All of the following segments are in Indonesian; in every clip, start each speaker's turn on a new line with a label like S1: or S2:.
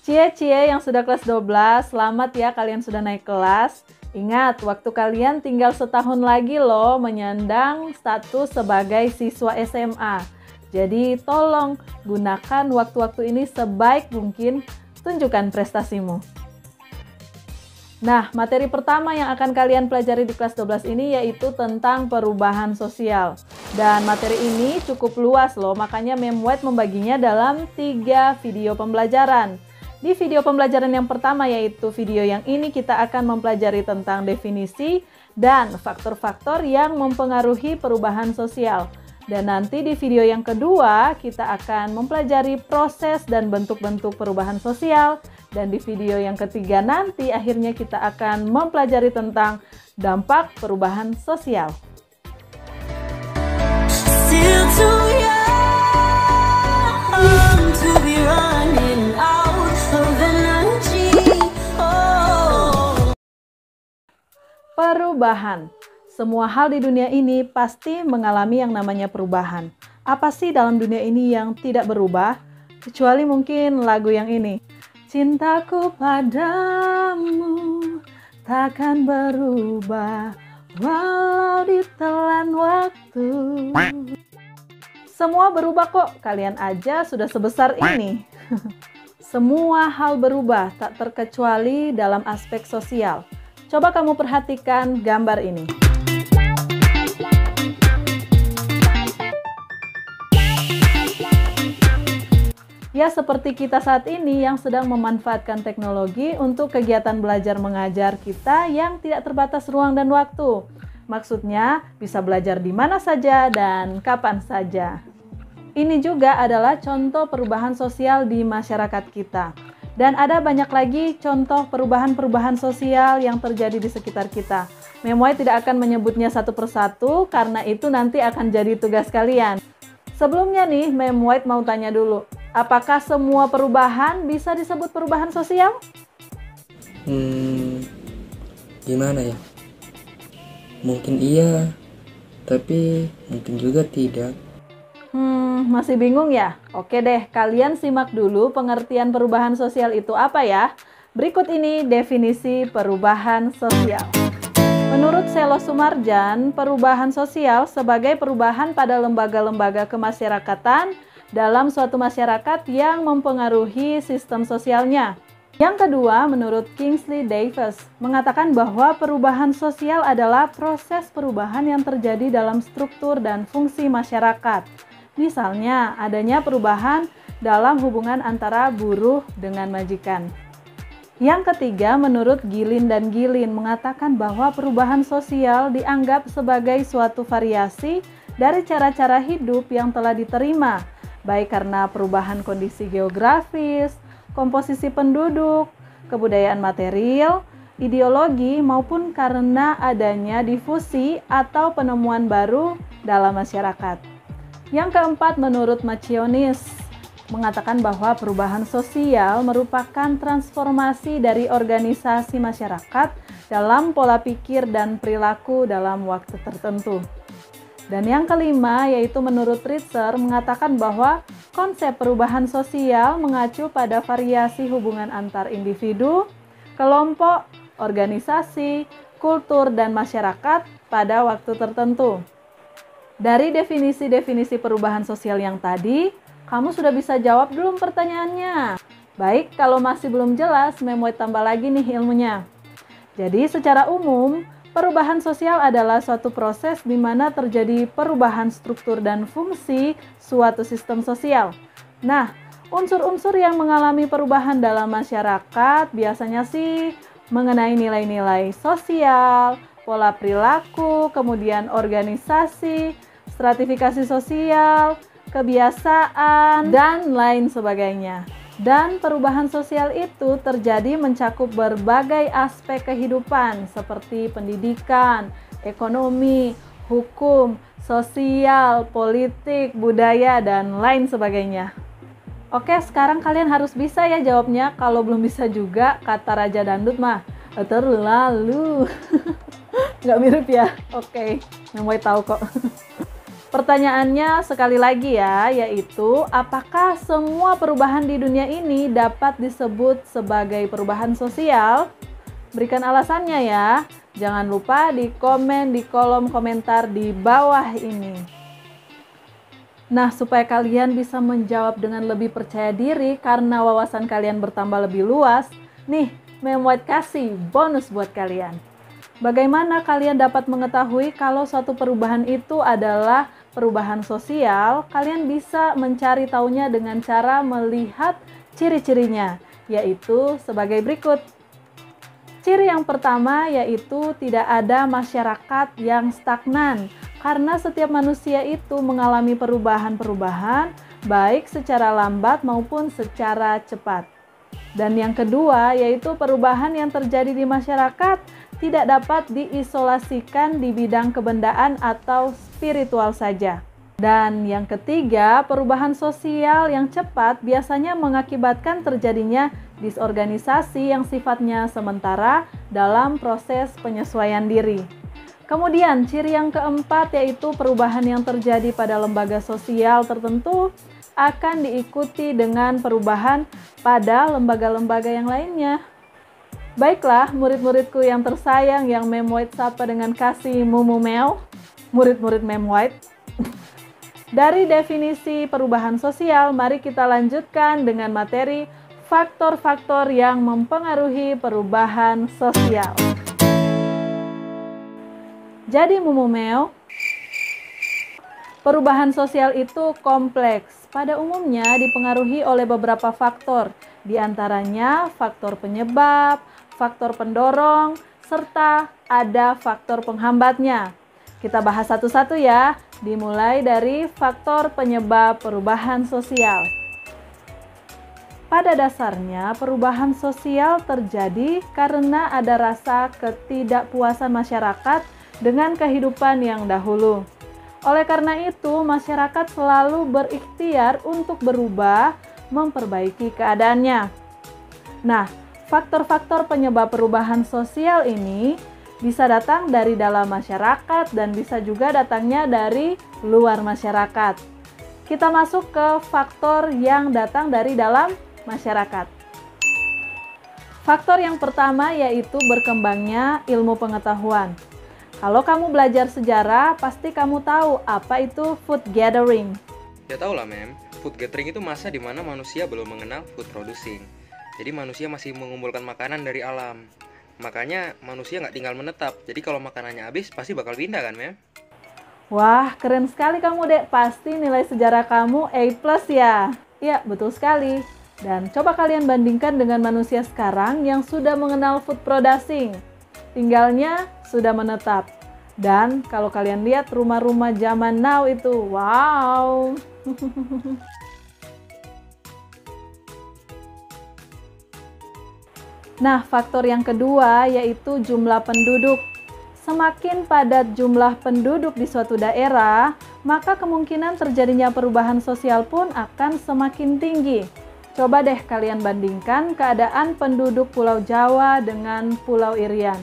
S1: Cie-cie yang sudah kelas 12, selamat ya kalian sudah naik kelas. Ingat, waktu kalian tinggal setahun lagi loh menyandang status sebagai siswa SMA. Jadi tolong gunakan waktu-waktu ini sebaik mungkin, tunjukkan prestasimu. Nah, materi pertama yang akan kalian pelajari di kelas 12 ini yaitu tentang perubahan sosial. Dan materi ini cukup luas loh, makanya Memwhite membaginya dalam 3 video pembelajaran. Di video pembelajaran yang pertama yaitu video yang ini kita akan mempelajari tentang definisi dan faktor-faktor yang mempengaruhi perubahan sosial. Dan nanti di video yang kedua kita akan mempelajari proses dan bentuk-bentuk perubahan sosial. Dan di video yang ketiga nanti akhirnya kita akan mempelajari tentang dampak perubahan sosial.
S2: Still too young to be running out of energy. Oh.
S1: Perubahan. Semua hal di dunia ini pasti mengalami yang namanya perubahan. Apa sih dalam dunia ini yang tidak berubah? Kecuali mungkin lagu yang ini. Cintaku padamu takkan berubah walau ditelan waktu. Semua berubah kok, kalian aja sudah sebesar ini. Semua hal berubah, tak terkecuali dalam aspek sosial. Coba kamu perhatikan gambar ini. Ya, seperti kita saat ini yang sedang memanfaatkan teknologi untuk kegiatan belajar mengajar kita yang tidak terbatas ruang dan waktu. Maksudnya, bisa belajar di mana saja dan kapan saja. Ini juga adalah contoh perubahan sosial di masyarakat kita. Dan ada banyak lagi contoh perubahan-perubahan sosial yang terjadi di sekitar kita. Memwhite tidak akan menyebutnya satu persatu karena itu nanti akan jadi tugas kalian. Sebelumnya nih, Memwhite mau tanya dulu, apakah semua perubahan bisa disebut perubahan sosial?
S3: Gimana ya? Mungkin iya, tapi mungkin juga tidak.
S1: Masih bingung ya? Oke deh, kalian simak dulu pengertian perubahan sosial itu apa ya. Berikut ini definisi perubahan sosial. Menurut Selo Sumarjan, perubahan sosial sebagai perubahan pada lembaga-lembaga kemasyarakatan dalam suatu masyarakat yang mempengaruhi sistem sosialnya. Yang kedua, menurut Kingsley Davis, mengatakan bahwa perubahan sosial adalah proses perubahan yang terjadi dalam struktur dan fungsi masyarakat. Misalnya, adanya perubahan dalam hubungan antara buruh dengan majikan. Yang ketiga, menurut Gilin dan Gilin, mengatakan bahwa perubahan sosial dianggap sebagai suatu variasi dari cara-cara hidup yang telah diterima, baik karena perubahan kondisi geografis, komposisi penduduk, kebudayaan material, ideologi, maupun karena adanya difusi atau penemuan baru dalam masyarakat. Yang keempat, menurut Macionis, mengatakan bahwa perubahan sosial merupakan transformasi dari organisasi masyarakat dalam pola pikir dan perilaku dalam waktu tertentu. Dan yang kelima, yaitu menurut Ritzer, mengatakan bahwa konsep perubahan sosial mengacu pada variasi hubungan antar individu, kelompok, organisasi, kultur, dan masyarakat pada waktu tertentu. Dari definisi-definisi perubahan sosial yang tadi, kamu sudah bisa jawab belum pertanyaannya? Baik, kalau masih belum jelas, Memwhite tambah lagi nih ilmunya. Jadi secara umum, perubahan sosial adalah suatu proses di mana terjadi perubahan struktur dan fungsi suatu sistem sosial. Nah, unsur-unsur yang mengalami perubahan dalam masyarakat biasanya sih mengenai nilai-nilai sosial, pola perilaku, kemudian organisasi, stratifikasi sosial, kebiasaan, dan lain sebagainya. Dan perubahan sosial itu terjadi mencakup berbagai aspek kehidupan seperti pendidikan, ekonomi, hukum, sosial, politik, budaya, dan lain sebagainya. Oke, sekarang kalian harus bisa ya jawabnya. Kalau belum bisa juga, kata Raja Dangdut mah, terlalu. Nggak mirip ya? Oke, Memwhite tahu kok. Pertanyaannya sekali lagi ya, yaitu apakah semua perubahan di dunia ini dapat disebut sebagai perubahan sosial? Berikan alasannya ya. Jangan lupa di komen di kolom komentar di bawah ini. Nah, supaya kalian bisa menjawab dengan lebih percaya diri karena wawasan kalian bertambah lebih luas, nih, Mem White kasih bonus buat kalian. Bagaimana kalian dapat mengetahui kalau suatu perubahan itu adalah perubahan sosial? Kalian bisa mencari taunya dengan cara melihat ciri-cirinya, yaitu sebagai berikut. Ciri yang pertama yaitu tidak ada masyarakat yang stagnan, karena setiap manusia itu mengalami perubahan-perubahan, baik secara lambat maupun secara cepat. Dan yang kedua yaitu perubahan yang terjadi di masyarakat tidak dapat diisolasikan di bidang kebendaan atau spiritual saja. Dan yang ketiga, perubahan sosial yang cepat biasanya mengakibatkan terjadinya disorganisasi yang sifatnya sementara dalam proses penyesuaian diri. Kemudian, ciri yang keempat yaitu perubahan yang terjadi pada lembaga sosial tertentu akan diikuti dengan perubahan pada lembaga-lembaga yang lainnya. Baiklah, murid-muridku yang tersayang yang Mem White sapa dengan kasih Mumu Meo, murid-murid Mem White. Dari definisi perubahan sosial, mari kita lanjutkan dengan materi faktor-faktor yang mempengaruhi perubahan sosial. Jadi Mumu Meo, perubahan sosial itu kompleks. Pada umumnya dipengaruhi oleh beberapa faktor, di antaranya faktor penyebab, faktor pendorong, serta ada faktor penghambatnya. Kita bahas satu-satu ya, dimulai dari faktor penyebab perubahan sosial. Pada dasarnya, perubahan sosial terjadi karena ada rasa ketidakpuasan masyarakat dengan kehidupan yang dahulu. Oleh karena itu, masyarakat selalu berikhtiar untuk berubah, memperbaiki keadaannya. Nah, faktor-faktor penyebab perubahan sosial ini bisa datang dari dalam masyarakat dan bisa juga datangnya dari luar masyarakat. Kita masuk ke faktor yang datang dari dalam masyarakat. Faktor yang pertama yaitu berkembangnya ilmu pengetahuan. Kalau kamu belajar sejarah, pasti kamu tahu apa itu food gathering.
S3: Ya tau lah Mem, food gathering itu masa dimana manusia belum mengenal food producing. Jadi manusia masih mengumpulkan makanan dari alam. Makanya manusia nggak tinggal menetap. Jadi kalau makanannya habis, pasti bakal pindah kan Mem?
S1: Wah, keren sekali kamu Dek. Pasti nilai sejarah kamu A+ ya? Iya, betul sekali. Dan coba kalian bandingkan dengan manusia sekarang yang sudah mengenal food producing. Tinggalnya sudah menetap. Dan kalau kalian lihat rumah-rumah zaman now itu, wow. Nah, faktor yang kedua yaitu jumlah penduduk. Semakin padat jumlah penduduk di suatu daerah, maka kemungkinan terjadinya perubahan sosial pun akan semakin tinggi. Coba deh kalian bandingkan keadaan penduduk Pulau Jawa dengan Pulau Irian.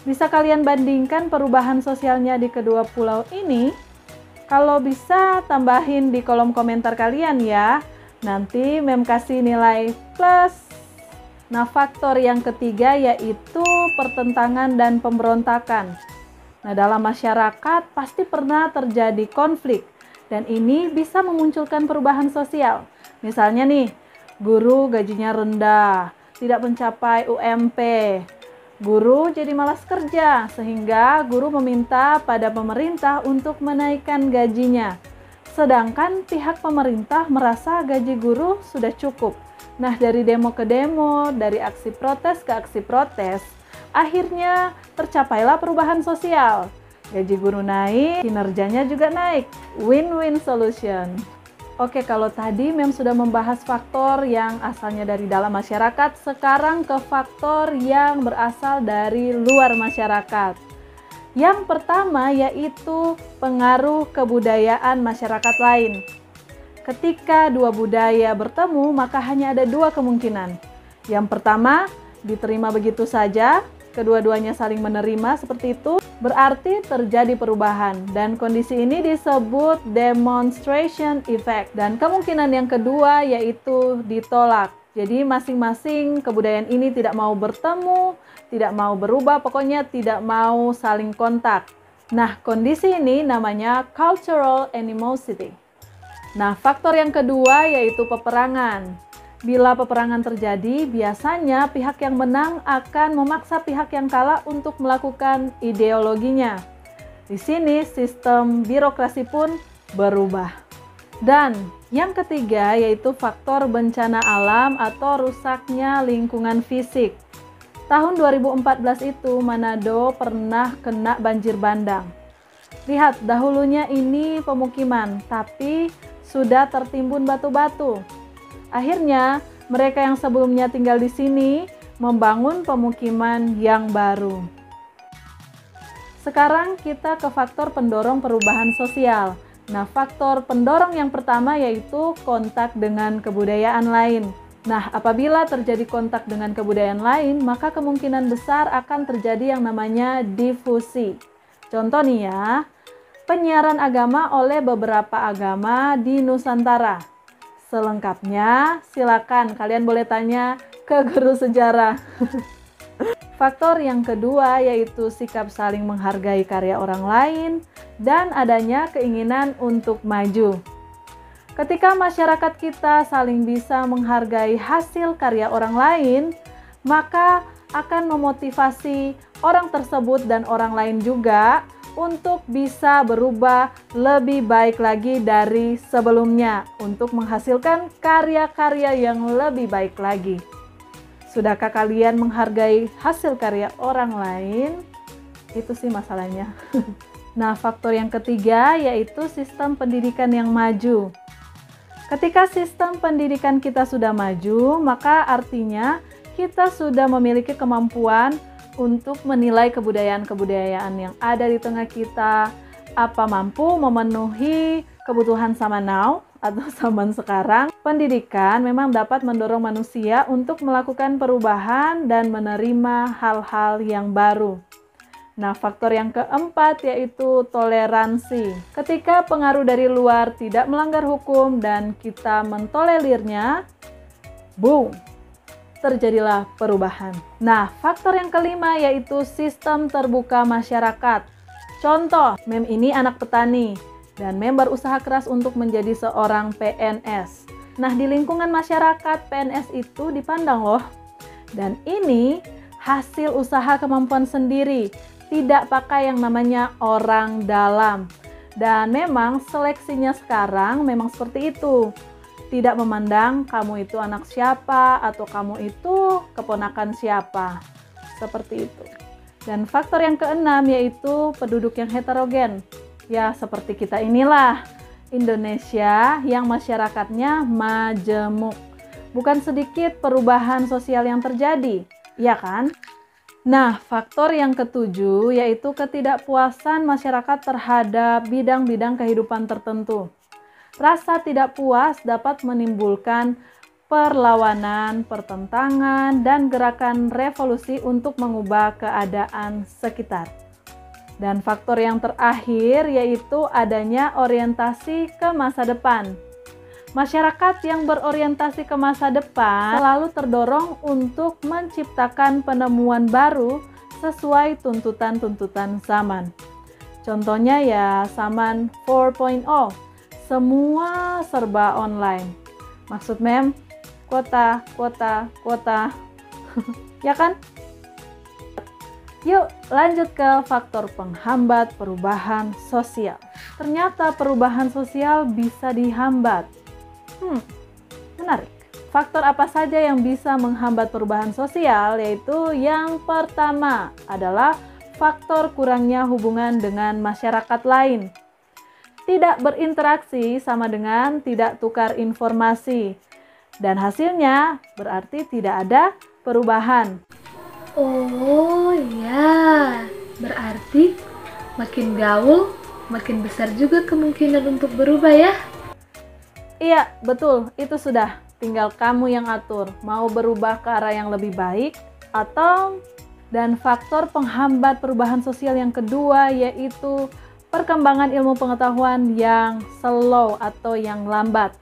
S1: Bisa kalian bandingkan perubahan sosialnya di kedua pulau ini? Kalau bisa, tambahin di kolom komentar kalian ya. Nanti Mem kasih nilai plus. Nah, faktor yang ketiga yaitu pertentangan dan pemberontakan. Nah, dalam masyarakat pasti pernah terjadi konflik. Dan ini bisa memunculkan perubahan sosial. Misalnya nih, guru gajinya rendah, tidak mencapai UMP. Guru jadi malas kerja, sehingga guru meminta pada pemerintah untuk menaikkan gajinya. Sedangkan pihak pemerintah merasa gaji guru sudah cukup. Nah, dari demo ke demo, dari aksi protes ke aksi protes, akhirnya tercapailah perubahan sosial. Gaji guru naik, kinerjanya juga naik. Win-win solution. Oke, kalau tadi Mem sudah membahas faktor yang asalnya dari dalam masyarakat, sekarang ke faktor yang berasal dari luar masyarakat. Yang pertama yaitu pengaruh kebudayaan masyarakat lain. Ketika dua budaya bertemu, maka hanya ada dua kemungkinan. Yang pertama, diterima begitu saja, kedua-duanya saling menerima seperti itu. berarti terjadi perubahan, dan kondisi ini disebut demonstration effect. Dan kemungkinan yang kedua yaitu ditolak. Jadi masing-masing kebudayaan ini tidak mau bertemu, tidak mau berubah, pokoknya tidak mau saling kontak. Nah, kondisi ini namanya cultural animosity. Nah, faktor yang kedua yaitu peperangan. Bila peperangan terjadi, biasanya pihak yang menang akan memaksa pihak yang kalah untuk melakukan ideologinya. Di sini sistem birokrasi pun berubah. Dan yang ketiga yaitu faktor bencana alam atau rusaknya lingkungan fisik. Tahun 2014 itu Manado pernah kena banjir bandang. Lihat, dahulunya ini pemukiman, tapi sudah tertimbun batu-batu. Akhirnya, mereka yang sebelumnya tinggal di sini membangun pemukiman yang baru. Sekarang kita ke faktor pendorong perubahan sosial. Nah, faktor pendorong yang pertama yaitu kontak dengan kebudayaan lain. Nah, apabila terjadi kontak dengan kebudayaan lain, maka kemungkinan besar akan terjadi yang namanya difusi. Contoh nih ya, penyiaran agama oleh beberapa agama di Nusantara. Selengkapnya, silakan kalian boleh tanya ke guru sejarah. Faktor yang kedua yaitu sikap saling menghargai karya orang lain dan adanya keinginan untuk maju. Ketika masyarakat kita saling bisa menghargai hasil karya orang lain, maka akan memotivasi orang tersebut dan orang lain juga untuk bisa berubah lebih baik lagi dari sebelumnya untuk menghasilkan karya-karya yang lebih baik lagi. Sudahkah kalian menghargai hasil karya orang lain? Itu sih masalahnya. Nah, faktor yang ketiga yaitu sistem pendidikan yang maju. Ketika sistem pendidikan kita sudah maju, maka artinya kita sudah memiliki kemampuan untuk menilai kebudayaan-kebudayaan yang ada di tengah kita, apa mampu memenuhi kebutuhan zaman now atau zaman sekarang. Pendidikan memang dapat mendorong manusia untuk melakukan perubahan dan menerima hal-hal yang baru. Nah, faktor yang keempat yaitu toleransi. Ketika pengaruh dari luar tidak melanggar hukum dan kita mentolelirnya, boom, terjadilah perubahan. Nah, faktor yang kelima yaitu sistem terbuka masyarakat. Contoh, Mem ini anak petani dan Mem berusaha keras untuk menjadi seorang PNS. Nah, di lingkungan masyarakat PNS itu dipandang loh. Dan ini hasil usaha kemampuan sendiri. Tidak pakai yang namanya orang dalam. Dan memang seleksinya sekarang memang seperti itu. Tidak memandang kamu itu anak siapa atau kamu itu keponakan siapa. Seperti itu. Dan faktor yang keenam yaitu penduduk yang heterogen. Ya, seperti kita inilah. Indonesia yang masyarakatnya majemuk. Bukan sedikit perubahan sosial yang terjadi. Iya kan? Nah, faktor yang ketujuh yaitu ketidakpuasan masyarakat terhadap bidang-bidang kehidupan tertentu. Rasa tidak puas dapat menimbulkan perlawanan, pertentangan, dan gerakan revolusi untuk mengubah keadaan sekitar. Dan faktor yang terakhir yaitu adanya orientasi ke masa depan. Masyarakat yang berorientasi ke masa depan selalu terdorong untuk menciptakan penemuan baru sesuai tuntutan-tuntutan zaman. Contohnya ya zaman 4.0, semua serba online. Maksud Mem, kuota. Ya kan? Yuk lanjut ke faktor penghambat perubahan sosial. Ternyata perubahan sosial bisa dihambat. Menarik. Faktor apa saja yang bisa menghambat perubahan sosial? Yaitu yang pertama adalah faktor kurangnya hubungan dengan masyarakat lain. Tidak berinteraksi sama dengan tidak tukar informasi. Dan hasilnya berarti tidak ada perubahan.
S4: Oh ya, berarti makin gaul, makin besar juga kemungkinan untuk berubah ya?
S1: Iya, betul. Itu sudah. Tinggal kamu yang atur. Mau berubah ke arah yang lebih baik atau Dan faktor penghambat perubahan sosial yang kedua yaitu perkembangan ilmu pengetahuan yang slow atau yang lambat.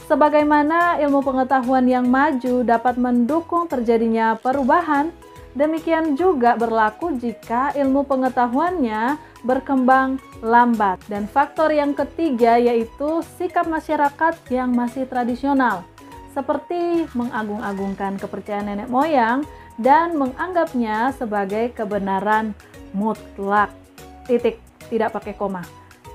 S1: Sebagaimana ilmu pengetahuan yang maju dapat mendukung terjadinya perubahan, demikian juga berlaku jika ilmu pengetahuannya berkembang lambat. Dan faktor yang ketiga yaitu sikap masyarakat yang masih tradisional, seperti mengagung-agungkan kepercayaan nenek moyang dan menganggapnya sebagai kebenaran mutlak. Titik, tidak pakai koma.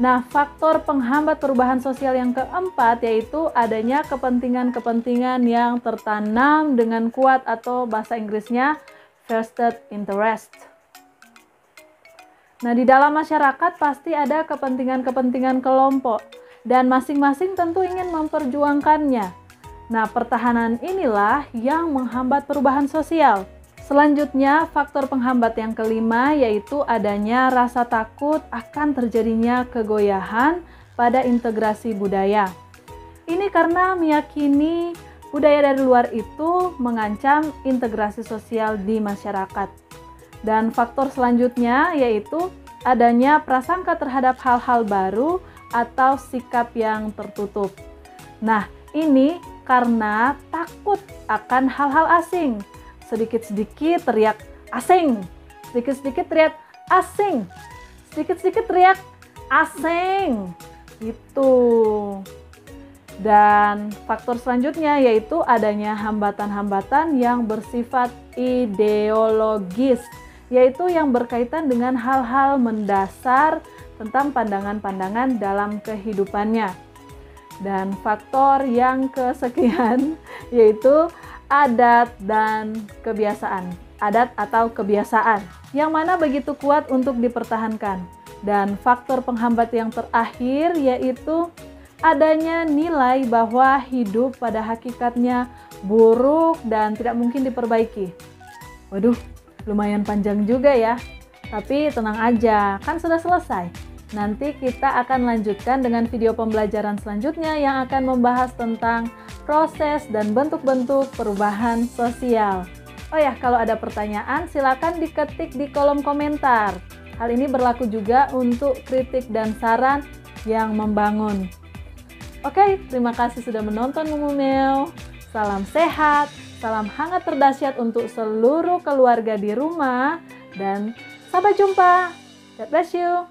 S1: Nah, faktor penghambat perubahan sosial yang keempat yaitu adanya kepentingan-kepentingan yang tertanam dengan kuat atau bahasa Inggrisnya vested interest. Nah, di dalam masyarakat pasti ada kepentingan-kepentingan kelompok dan masing-masing tentu ingin memperjuangkannya. Nah, pertahanan inilah yang menghambat perubahan sosial. Selanjutnya, faktor penghambat yang kelima yaitu adanya rasa takut akan terjadinya kegoyahan pada integrasi budaya. Ini karena meyakini budaya dari luar itu mengancam integrasi sosial di masyarakat. Dan faktor selanjutnya yaitu adanya prasangka terhadap hal-hal baru atau sikap yang tertutup. Nah, ini karena takut akan hal-hal asing. Sedikit-sedikit teriak asing, sedikit-sedikit teriak asing, sedikit-sedikit teriak asing, gitu. Dan faktor selanjutnya yaitu adanya hambatan-hambatan yang bersifat ideologis, yaitu yang berkaitan dengan hal-hal mendasar tentang pandangan-pandangan dalam kehidupannya. Dan faktor yang kesekian yaitu adat dan kebiasaan. Adat atau kebiasaan yang mana begitu kuat untuk dipertahankan. Dan faktor penghambat yang terakhir yaitu adanya nilai bahwa hidup pada hakikatnya buruk dan tidak mungkin diperbaiki. Waduh, lumayan panjang juga ya. Tapi tenang aja, kan sudah selesai. Nanti kita akan lanjutkan dengan video pembelajaran selanjutnya yang akan membahas tentang proses dan bentuk-bentuk perubahan sosial. Oh ya, kalau ada pertanyaan silakan diketik di kolom komentar. Hal ini berlaku juga untuk kritik dan saran yang membangun. Oke, terima kasih sudah menonton Mumumeo. Salam sehat, salam hangat terdahsyat untuk seluruh keluarga di rumah, dan sampai jumpa. God bless you.